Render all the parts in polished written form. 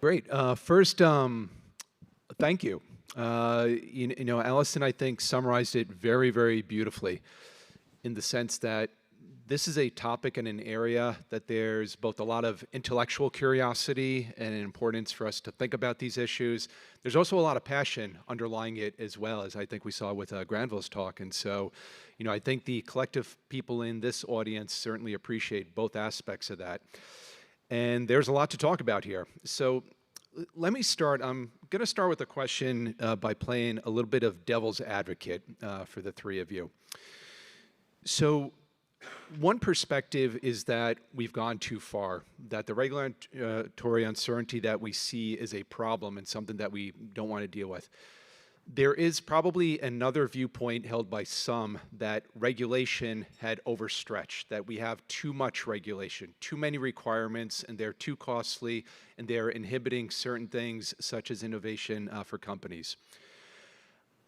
Great. First, thank you. You know, Allison, I think, summarized it very, very beautifully in the sense that this is a topic and an area that there's both a lot of intellectual curiosity and an importance for us to think about these issues. There's also a lot of passion underlying it as well, as I think we saw with Granville's talk. And so, you know, I think the collective people in this audience certainly appreciate both aspects of that. And there's a lot to talk about here. So let me start. I'm going to start with a question by playing a little bit of devil's advocate for the three of you. So one perspective is that we've gone too far, that the regulatory uncertainty that we see is a problem and something that we don't want to deal with. There is probably another viewpoint held by some that regulation had overstretched, that we have too much regulation, too many requirements, and they're too costly, and they're inhibiting certain things such as innovation for companies.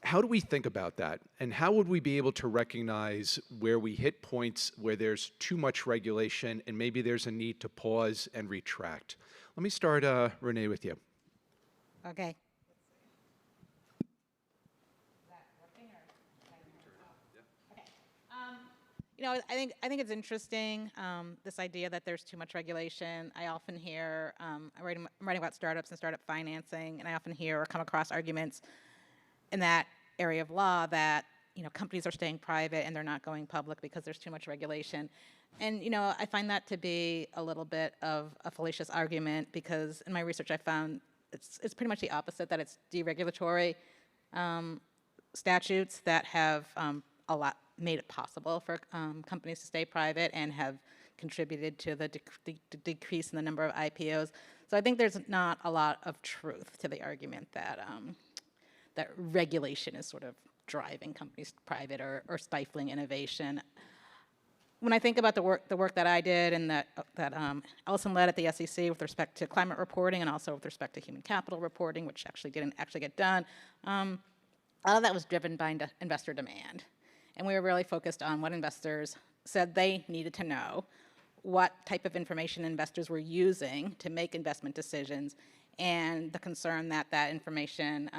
How do we think about that? And how would we be able to recognize where we hit points where there's too much regulation and maybe there's a need to pause and retract? Let me start, Renee, with you. Okay. You know, I think it's interesting, this idea that there's too much regulation. I often hear, I'm writing about startups and startup financing, and I often hear or come across arguments in that area of law that, you know, companies are staying private and they're not going public because there's too much regulation. And, you know, I find that to be a little bit of a fallacious argument because in my research I found it's pretty much the opposite, that it's deregulatory statutes that have made it possible for companies to stay private and have contributed to the decrease in the number of IPOs. So I think there's not a lot of truth to the argument that that regulation is sort of driving companies private or stifling innovation. When I think about the work that I did and that Allison led at the SEC with respect to climate reporting and also with respect to human capital reporting, which actually didn't get done, a lot of that was driven by investor demand. And we were really focused on what investors said they needed to know, what type of information investors were using to make investment decisions, and the concern that that information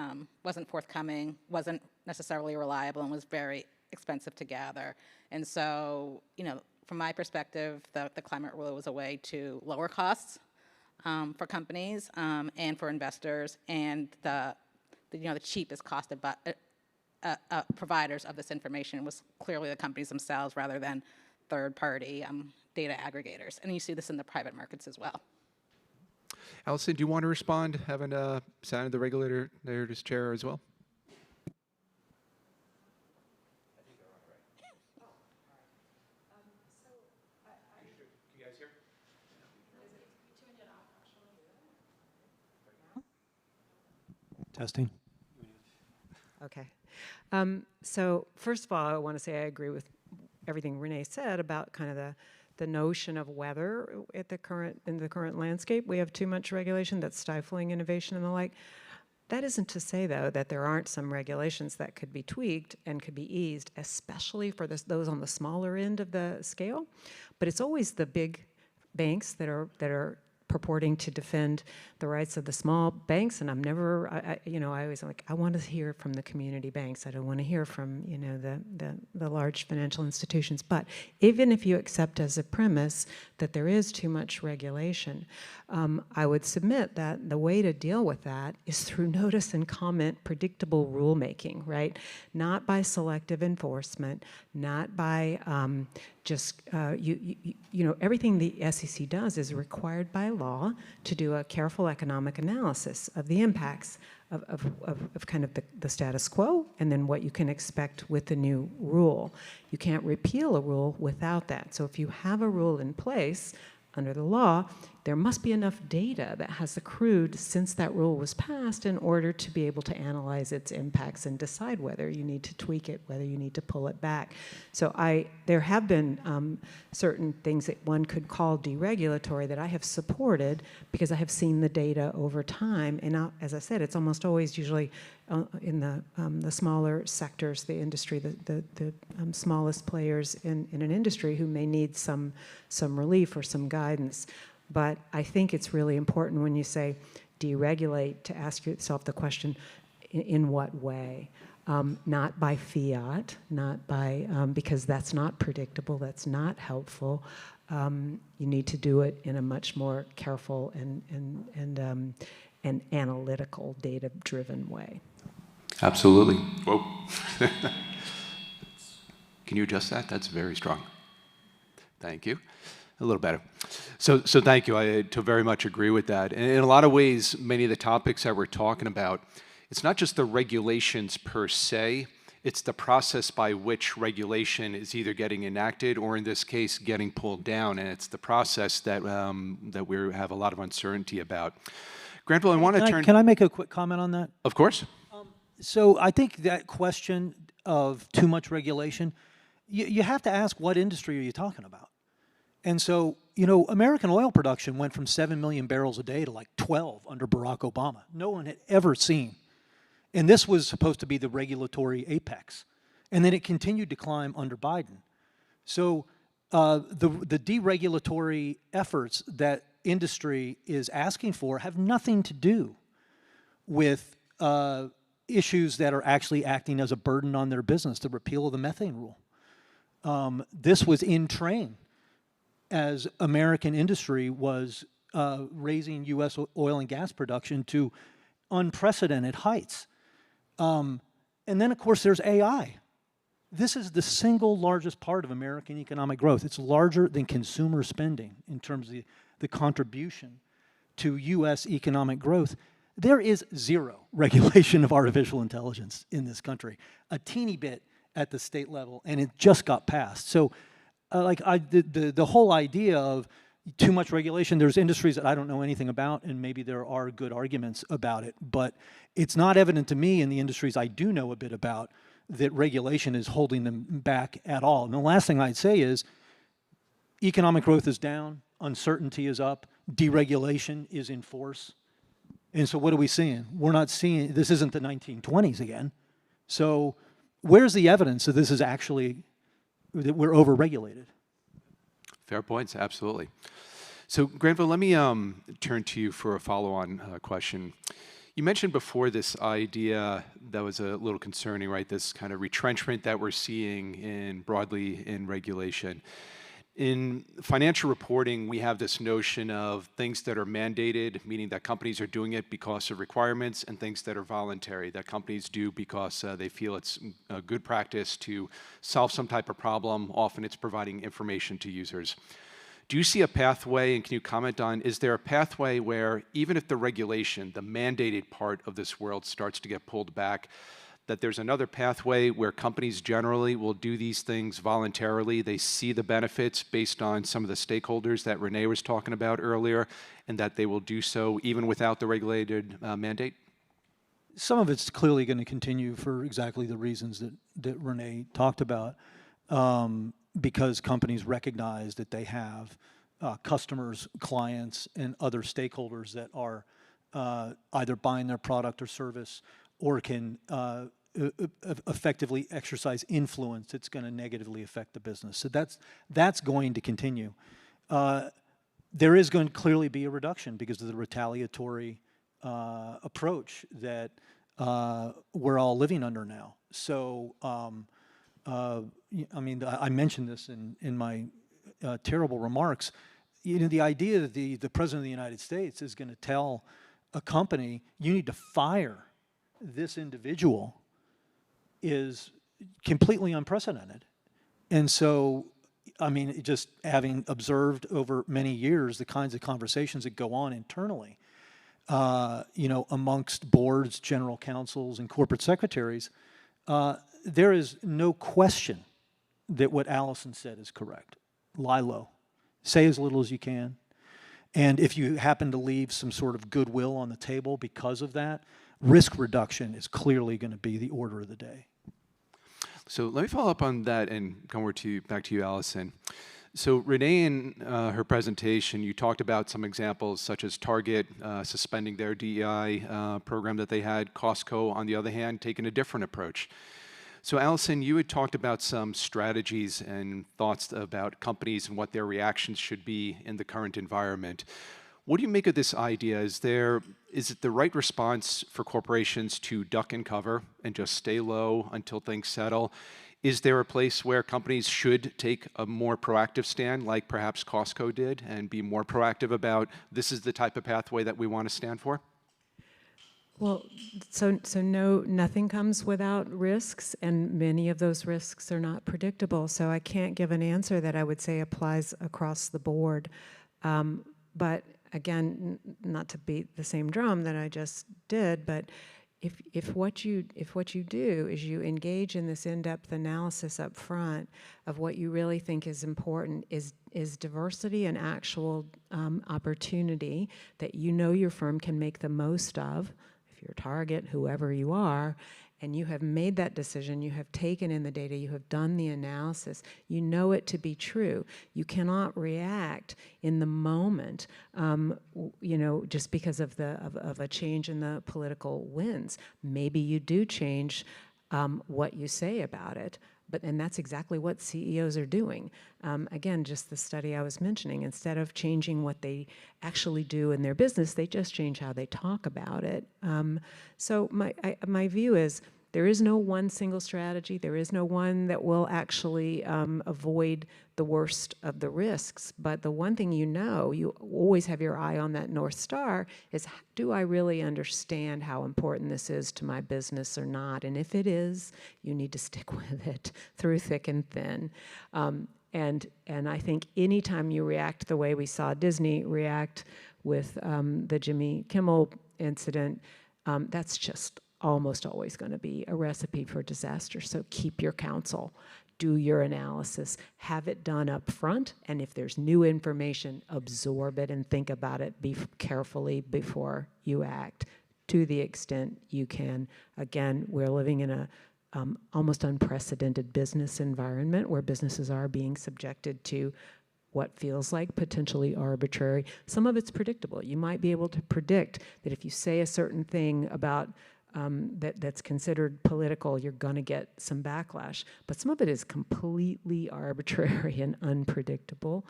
wasn't forthcoming, wasn't necessarily reliable, and was very expensive to gather. And so, you know, from my perspective, the climate rule was a way to lower costs for companies and for investors, and the cheapest cost of providers of this information was clearly the companies themselves rather than third-party data aggregators. And you see this in the private markets as well. Allison, do you want to respond, having sat in the regulator's chair as well? You guys hear? Testing. Okay. So first of all, I want to say I agree with everything Renee said about kind of the notion of whether in the current landscape we have too much regulation that's stifling innovation and the like. That isn't to say, though, that there aren't some regulations that could be tweaked and could be eased, especially for those on the smaller end of the scale. But it's always the big banks that are purporting to defend the rights of the small banks, and I'm never, I always like, I want to hear from the community banks. I don't want to hear from, you know, the large financial institutions. But even if you accept as a premise that there is too much regulation, I would submit that the way to deal with that is through notice and comment predictable rulemaking, right? Not by selective enforcement, not by everything the SEC does is required by law to do a careful economic analysis of the impacts of kind of the status quo and then what you can expect with the new rule. You can't repeal a rule without that. So if you have a rule in place under the law, there must be enough data that has accrued since that rule was passed in order to be able to analyze its impacts and decide whether you need to tweak it, whether you need to pull it back. So there have been certain things that one could call deregulatory that I have supported because I have seen the data over time. And now, as I said, it's almost always usually in the smaller sectors, the industry, the smallest players in an industry who may need some relief or some guidance. But I think it's really important when you say deregulate, to ask yourself the question, in what way? Not by fiat, not by, because that's not predictable, that's not helpful. You need to do it in a much more careful and analytical, data-driven way. Absolutely. Whoa. Can you adjust that? That's very strong. Thank you. A little better. So thank you. I very much agree with that. And in a lot of ways, many of the topics that we're talking about, it's not just the regulations per se, it's the process by which regulation is either getting enacted or, in this case, getting pulled down. And it's the process that we have a lot of uncertainty about. Granville, I want to turn... Can I make a quick comment on that? Of course. So I think that question of too much regulation, you have to ask, what industry are you talking about? And so, you know, American oil production went from 7 million barrels a day to like 12 under Barack Obama. No one had ever seen. And this was supposed to be the regulatory apex. And then it continued to climb under Biden. So the deregulatory efforts that industry is asking for have nothing to do with issues that are actually acting as a burden on their business, the repeal of the methane rule. This was in train as American industry was raising U.S. oil and gas production to unprecedented heights. And then, of course, there's AI. This is the single largest part of American economic growth. It's larger than consumer spending in terms of the contribution to U.S. economic growth. There is zero regulation of artificial intelligence in this country, a teeny bit at the state level, and it just got passed. So the whole idea of too much regulation, there's industries that I don't know anything about, and maybe there are good arguments about it, but it's not evident to me in the industries I do know a bit about that regulation is holding them back at all. And the last thing I'd say is economic growth is down, uncertainty is up, deregulation is in force. And so what are we seeing? We're not seeing, this isn't the 1920s again. So where's the evidence that this is actually, that we're overregulated? Fair points, absolutely. So Granville, let me turn to you for a follow-on question. You mentioned before this idea that was a little concerning, right? This kind of retrenchment that we're seeing broadly in regulation. In financial reporting, we have this notion of things that are mandated, meaning that companies are doing it because of requirements, and things that are voluntary, that companies do because they feel it's a good practice to solve some type of problem. Often it's providing information to users. Do you see a pathway, and can you comment on, is there a pathway where even if the regulation, the mandated part of this world starts to get pulled back, that there's another pathway where companies generally will do these things voluntarily? They see the benefits based on some of the stakeholders that Renee was talking about earlier, and that they will do so even without the regulated mandate? Some of it's clearly going to continue for exactly the reasons that Renee talked about, because companies recognize that they have customers, clients, and other stakeholders that are either buying their product or service, or can effectively exercise influence that's going to negatively affect the business. So that's going to continue. There is going to clearly be a reduction because of the retaliatory approach that we're all living under now. So, I mean, I mentioned this in my terrible remarks. You know, the idea that the President of the United States is going to tell a company, you need to fire this individual, is completely unprecedented. And so, I mean, just having observed over many years the kinds of conversations that go on internally, you know, amongst boards, general counsels, and corporate secretaries, there is no question that what Allison said is correct. Lie low. Say as little as you can. And if you happen to leave some sort of goodwill on the table because of that, risk reduction is clearly going to be the order of the day. So let me follow up on that and come over to back to you, Allison. So Renee, in her presentation, you talked about some examples such as Target suspending their DEI program that they had, Costco, on the other hand, taking a different approach. So Allison, you had talked about some strategies and thoughts about companies and what their reactions should be in the current environment. What do you make of this idea? Is it the right response for corporations to duck and cover and just stay low until things settle? Is there a place where companies should take a more proactive stand, like perhaps Costco did, and be more proactive about this is the type of pathway that we want to stand for? Well, so no, nothing comes without risks, and many of those risks are not predictable. So I can't give an answer that I would say applies across the board. But again, not to beat the same drum that I just did, but if what you do is you engage in this in-depth analysis up front of what you really think is important is diversity and actual opportunity that you know your firm can make the most of, if you're a target, whoever you are, and you have made that decision, you have taken in the data, you have done the analysis, you know it to be true. You cannot react in the moment, just because of a change in the political winds. Maybe you do change what you say about it, and that's exactly what CEOs are doing. Again, just the study I was mentioning, instead of changing what they actually do in their business, they just change how they talk about it. So my view is there is no one single strategy. There is no one that will actually avoid the worst of the risks. But the one thing you always have your eye on that North Star is, do I really understand how important this is to my business or not? And if it is, you need to stick with it through thick and thin. And I think anytime you react the way we saw Disney react with the Jimmy Kimmel incident, that's just almost always going to be a recipe for disaster. So keep your counsel, do your analysis, have it done up front, and if there's new information, absorb it and think about it carefully before you act to the extent you can. Again, we're living in a almost unprecedented business environment where businesses are being subjected to what feels like potentially arbitrary. Some of it's predictable. You might be able to predict that if you say a certain thing about that's considered political, you're going to get some backlash. But some of it is completely arbitrary and unpredictable.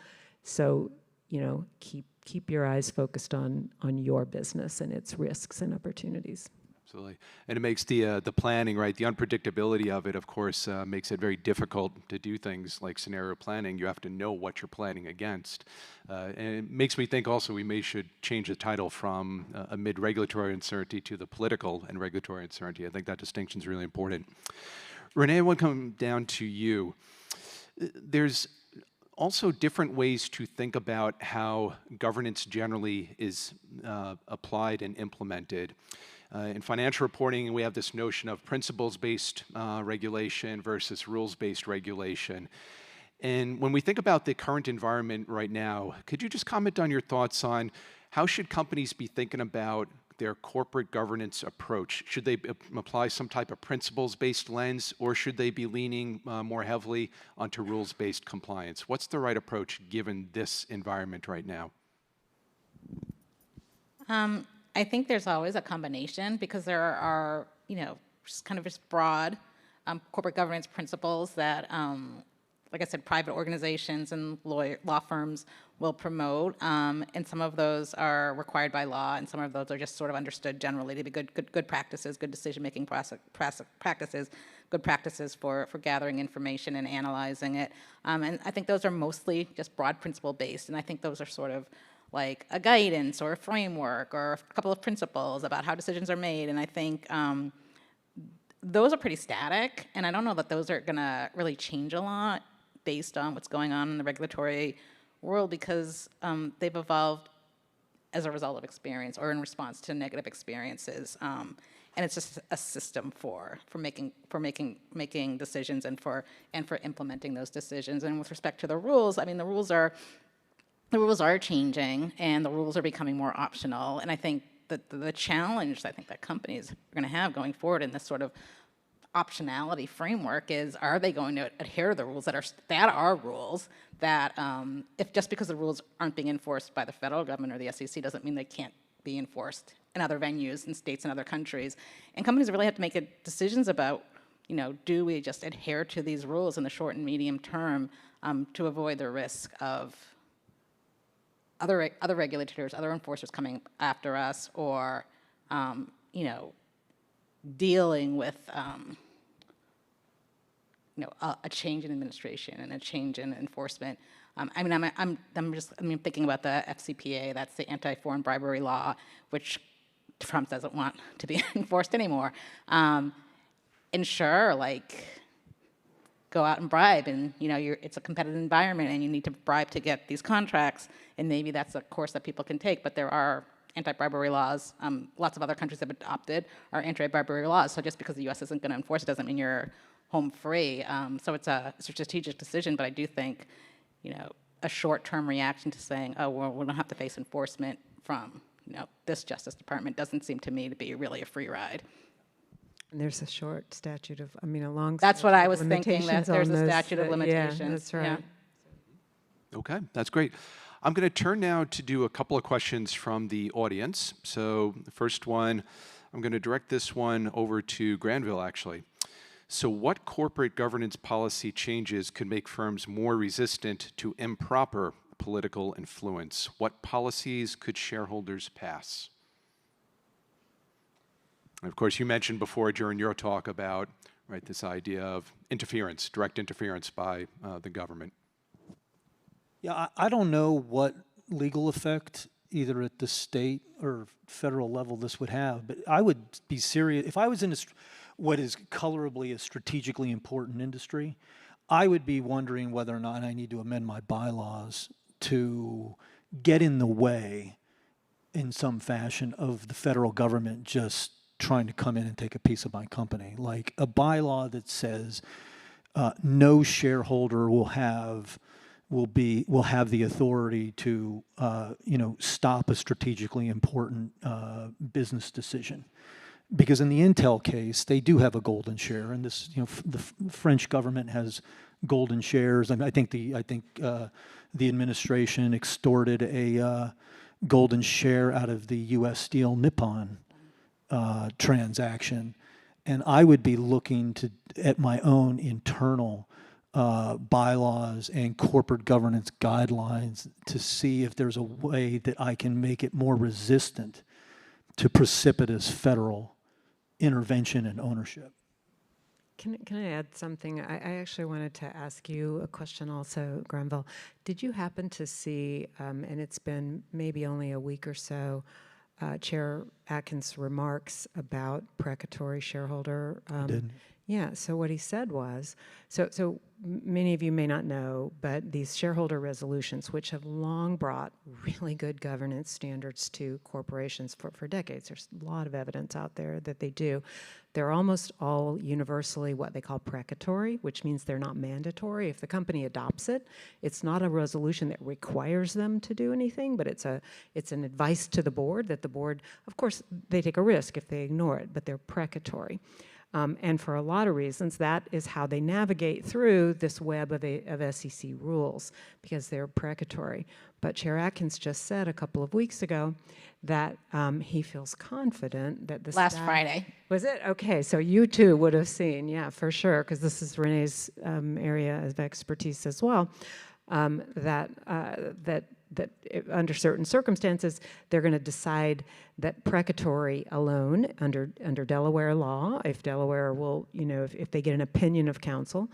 So, keep your eyes focused on your business and its risks and opportunities. Absolutely. And it makes the planning, right, the unpredictability of it, of course, makes it very difficult to do things like scenario planning. You have to know what you're planning against. And it makes me think also we should change the title from amid regulatory uncertainty to the political and regulatory uncertainty. I think that distinction is really important. Renee, I want to come down to you. There's also different ways to think about how governance generally is applied and implemented. In financial reporting, we have this notion of principles-based regulation versus rules-based regulation. And when we think about the current environment right now, could you just comment on your thoughts on how should companies be thinking about their corporate governance approach? Should they apply some type of principles-based lens, or should they be leaning more heavily onto rules-based compliance? What's the right approach given this environment right now? I think there's always a combination, because there are, just broad corporate governance principles that, like I said, private organizations and law firms will promote, and some of those are required by law, and some of those are just sort of understood generally to be good practices, good decision-making practices, good practices for gathering information and analyzing it. And I think those are mostly just broad principle-based, and I think those are sort of like a guidance or a framework or a couple of principles about how decisions are made. And I think those are pretty static, and I don't know that those are going to really change a lot based on what's going on in the regulatory world, because they've evolved as a result of experience or in response to negative experiences. And it's just a system for making decisions and for implementing those decisions. And with respect to the rules, I mean, the rules are changing, and the rules are becoming more optional. And I think that the challenge I think that companies are going to have going forward in this sort of optionality framework is, are they going to adhere to the rules that are rules that, if just because the rules aren't being enforced by the federal government or the SEC doesn't mean they can't be enforced in other venues in states and other countries. And companies really have to make decisions about, do we just adhere to these rules in the short and medium term to avoid the risk of other regulators, other enforcers coming after us, or dealing with a change in administration and a change in enforcement. I'm thinking about the FCPA. That's the anti-foreign bribery law, which Trump doesn't want to be enforced anymore. And sure, go out and bribe, and it's a competitive environment, and you need to bribe to get these contracts, and maybe that's a course that people can take. But there are anti-bribery laws. Lots of other countries have adopted our anti-bribery laws. So just because the U.S. isn't going to enforce it doesn't mean you're home free. So it's a strategic decision. But I do think, a short-term reaction to saying, oh, well, we don't have to face enforcement from this Justice Department doesn't seem to me to be really a free ride. And there's a short statute of, a long. That's what I was thinking. That limitations there's on a those, statute of limitations. Yeah, that's right. Yeah. Okay, that's great. I'm going to turn now to do a couple of questions from the audience. So the first one, I'm going to direct this one over to Granville, actually. So what corporate governance policy changes could make firms more resistant to improper political influence? What policies could shareholders pass? And of course, you mentioned before during your talk about this idea of interference, direct interference by the government. Yeah, I don't know what legal effect either at the state or federal level this would have, but I would be serious. If I was in what is colorably a strategically important industry, I would be wondering whether or not I need to amend my bylaws to get in the way in some fashion of the federal government just trying to come in and take a piece of my company. Like a bylaw that says no shareholder will have the authority to stop a strategically important business decision. Because in the Intel case, they do have a golden share, and this the French government has golden shares. I think the administration extorted a golden share out of the U.S. Steel Nippon transaction, and I would be looking at my own internal bylaws and corporate governance guidelines to see if there's a way that I can make it more resistant to precipitous federal intervention and ownership. Can I add something? I actually wanted to ask you a question also, Granville. Did you happen to see, and it's been maybe only a week or so, Chair Atkins' remarks about precatory shareholder? I did. Yeah, so what he said was, so many of you may not know, but these shareholder resolutions, which have long brought really good governance standards to corporations for decades, there's a lot of evidence out there that they do. They're almost all universally what they call precatory, which means they're not mandatory. If the company adopts it, it's not a resolution that requires them to do anything, but it's an advice to the board that the board, of course, they take a risk if they ignore it, but they're precatory. And for a lot of reasons, that is how they navigate through this web of SEC rules, because they're precatory. But Chair Atkins just said a couple of weeks ago that he feels confident that this Last Friday. Was it? Okay, so you too would have seen, yeah, for sure, because this is Renee's area of expertise as well, that under certain circumstances, they're going to decide that precatory alone, under Delaware law, if Delaware will, if they get an opinion of counsel,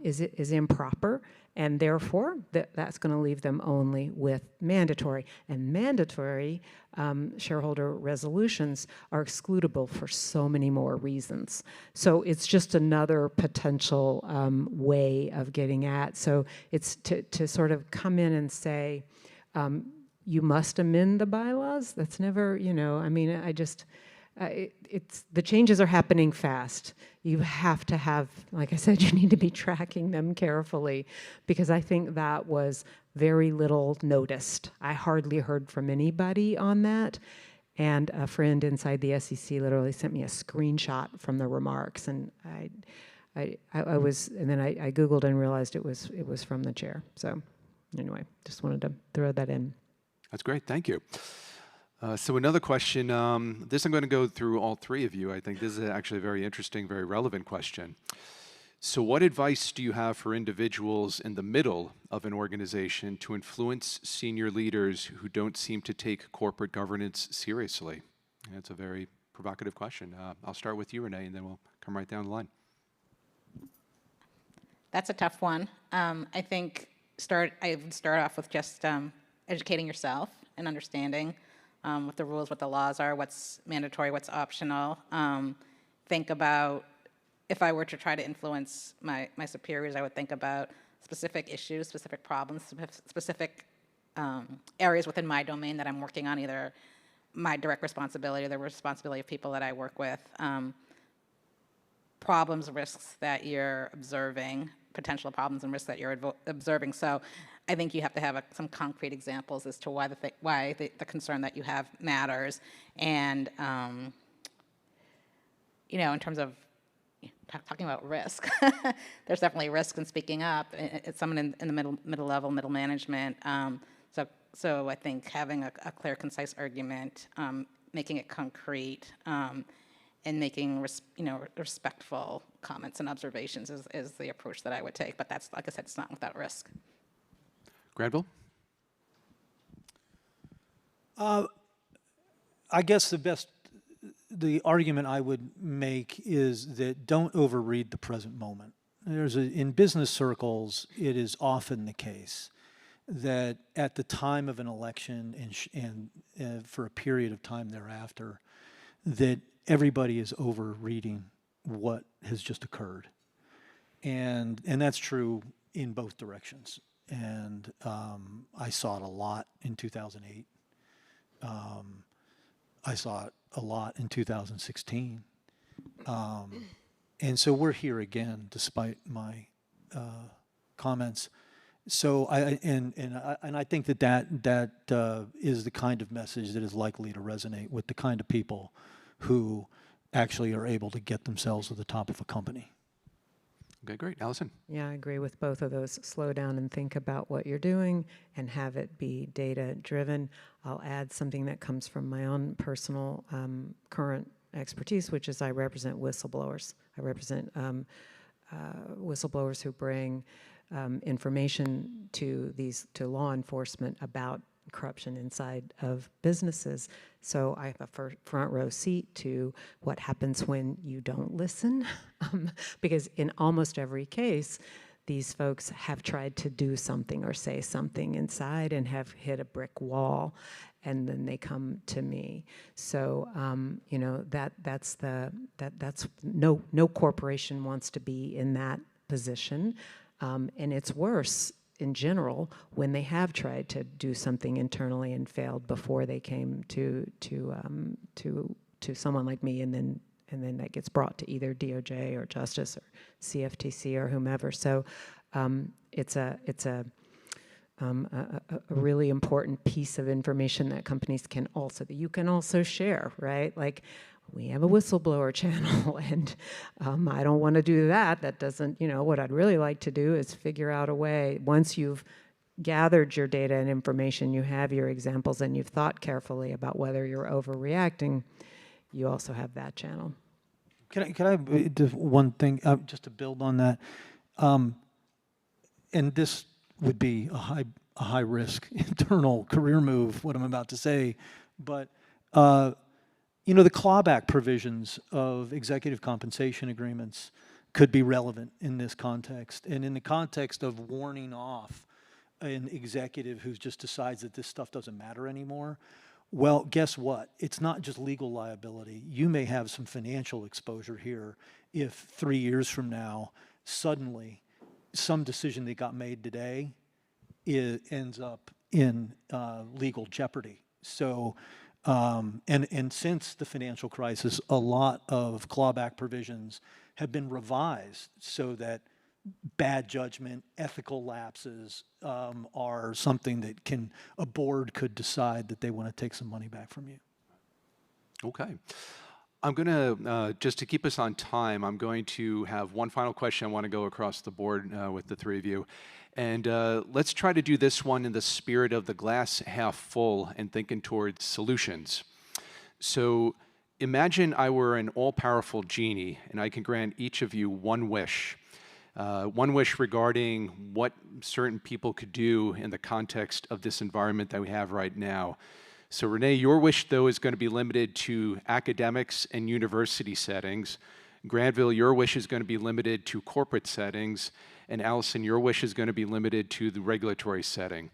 is improper, and therefore that's going to leave them only with mandatory. And mandatory shareholder resolutions are excludable for so many more reasons. So it's just another potential way of getting at. So it's to sort of come in and say, you must amend the bylaws. That's never, it's the changes are happening fast. You have to have, like I said, you need to be tracking them carefully, because I think that was very little noticed. I hardly heard from anybody on that. And a friend inside the SEC literally sent me a screenshot from the remarks, and I Googled and realized it was from the chair. So anyway, just wanted to throw that in. That's great. Thank you. So another question. This I'm going to go through all three of you. I think this is actually a very interesting, very relevant question. So what advice do you have for individuals in the middle of an organization to influence senior leaders who don't seem to take corporate governance seriously? That's a very provocative question. I'll start with you, Renee, and then we'll come right down the line. That's a tough one. I think I would start off with just educating yourself and understanding what the rules, what the laws are, what's mandatory, what's optional. Think about, if I were to try to influence my superiors, I would think about specific issues, specific problems, specific areas within my domain that I'm working on, either my direct responsibility or the responsibility of people that I work with, problems, risks that you're observing, potential problems and risks that you're observing. So I think you have to have some concrete examples as to why the concern that you have matters. And, in terms of talking about risk, there's definitely risk in speaking up. It's someone in the middle level, middle management. So I think having a clear, concise argument, making it concrete, and making respectful comments and observations is the approach that I would take. But that's, like I said, it's not without risk. Granville? I guess the argument I would make is that don't overread the present moment. In business circles, it is often the case that at the time of an election and for a period of time thereafter, that everybody is overreading what has just occurred. And that's true in both directions. And I saw it a lot in 2008. I saw it a lot in 2016. And so we're here again, despite my comments. So I think that is the kind of message that is likely to resonate with the kind of people who actually are able to get themselves to the top of a company. Okay, great. Allison? Yeah, I agree with both of those. Slow down and think about what you're doing and have it be data-driven. I'll add something that comes from my own personal current expertise, which is I represent whistleblowers. I represent whistleblowers who bring information to law enforcement about corruption inside of businesses. So I have a front row seat to what happens when you don't listen, because in almost every case, these folks have tried to do something or say something inside and have hit a brick wall, and then they come to me. So that's no corporation wants to be in that position, and it's worse in general when they have tried to do something internally and failed before they came to someone like me, and then that gets brought to either DOJ or Justice or CFTC or whomever. So it's a really important piece of information that companies can also share, right? Like, we have a whistleblower channel, and I don't want to do that. That doesn't, what I'd really like to do is figure out a way, once you've gathered your data and information, you have your examples, and you've thought carefully about whether you're overreacting, you also have that channel. Can I do one thing, just to build on that? And this would be a high risk internal career move, what I'm about to say, but the clawback provisions of executive compensation agreements could be relevant in this context, and in the context of warning off an executive who just decides that this stuff doesn't matter anymore. Well, guess what? It's not just legal liability. You may have some financial exposure here if 3 years from now, suddenly, some decision that got made today ends up in legal jeopardy. So, and since the financial crisis, a lot of clawback provisions have been revised so that bad judgment, ethical lapses are something that a board could decide that they want to take some money back from you. Okay. I'm going to, just to keep us on time, I'm going to have one final question I want to go across the board with the three of you. And let's try to do this one in the spirit of the glass half full and thinking towards solutions. So imagine I were an all-powerful genie and I can grant each of you one wish. One wish regarding what certain people could do in the context of this environment that we have right now. So Renee, your wish though is going to be limited to academics and university settings. Granville, your wish is going to be limited to corporate settings. And Allison, your wish is going to be limited to the regulatory setting.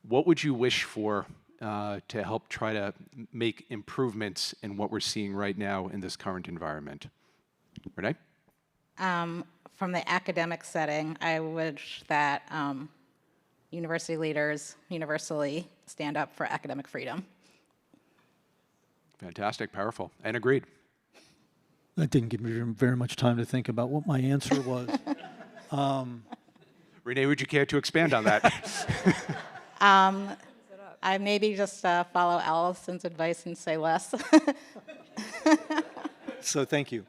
What would you wish for to help try to make improvements in what we're seeing right now in this current environment? Renee? From the academic setting, I wish that university leaders universally stand up for academic freedom. Fantastic, powerful, and agreed. That didn't give me very much time to think about what my answer was. Renee, would you care to expand on that? I maybe just follow Allison's advice and say less. So thank you.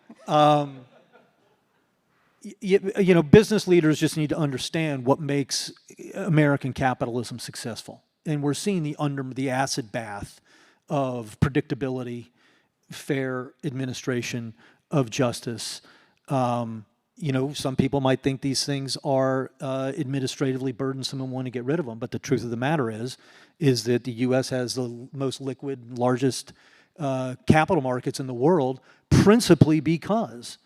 You know, business leaders just need to understand what makes American capitalism successful. And we're seeing the acid bath of predictability, fair administration of justice. You know, some people might think these things are administratively burdensome and want to get rid of them, but the truth of the matter is that the U.S. has the most liquid, largest capital markets in the world, principally because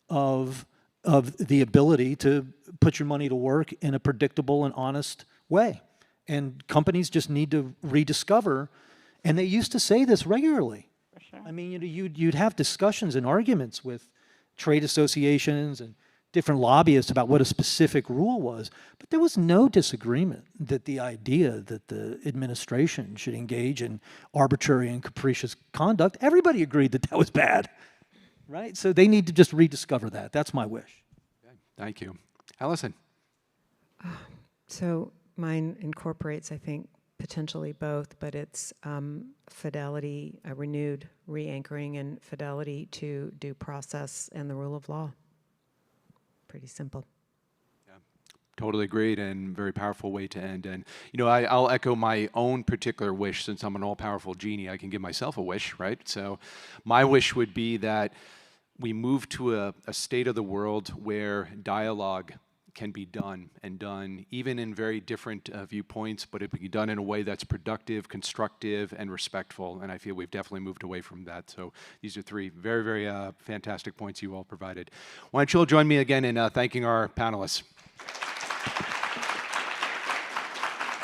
of the ability to put your money to work in a predictable and honest way. And companies just need to rediscover, and they used to say this regularly. For sure. I mean, you know, you'd have discussions and arguments with trade associations and different lobbyists about what a specific rule was, but there was no disagreement that the idea that the administration should engage in arbitrary and capricious conduct, everybody agreed that that was bad, right? So they need to just rediscover that. That's my wish. Okay, thank you. Allison? So mine incorporates, I think, potentially both, but it's fidelity, a renewed re-anchoring and fidelity to due process and the rule of law. Pretty simple. Yeah, totally agreed, and very powerful way to end. And you know, I'll echo my own particular wish. Since I'm an all-powerful genie, I can give myself a wish, right? So my wish would be that we move to a state of the world where dialogue can be done, and done even in very different viewpoints, but it can be done in a way that's productive, constructive, and respectful. And I feel we've definitely moved away from that. So these are three very, very fantastic points you all provided. Why don't you all join me again in thanking our panelists.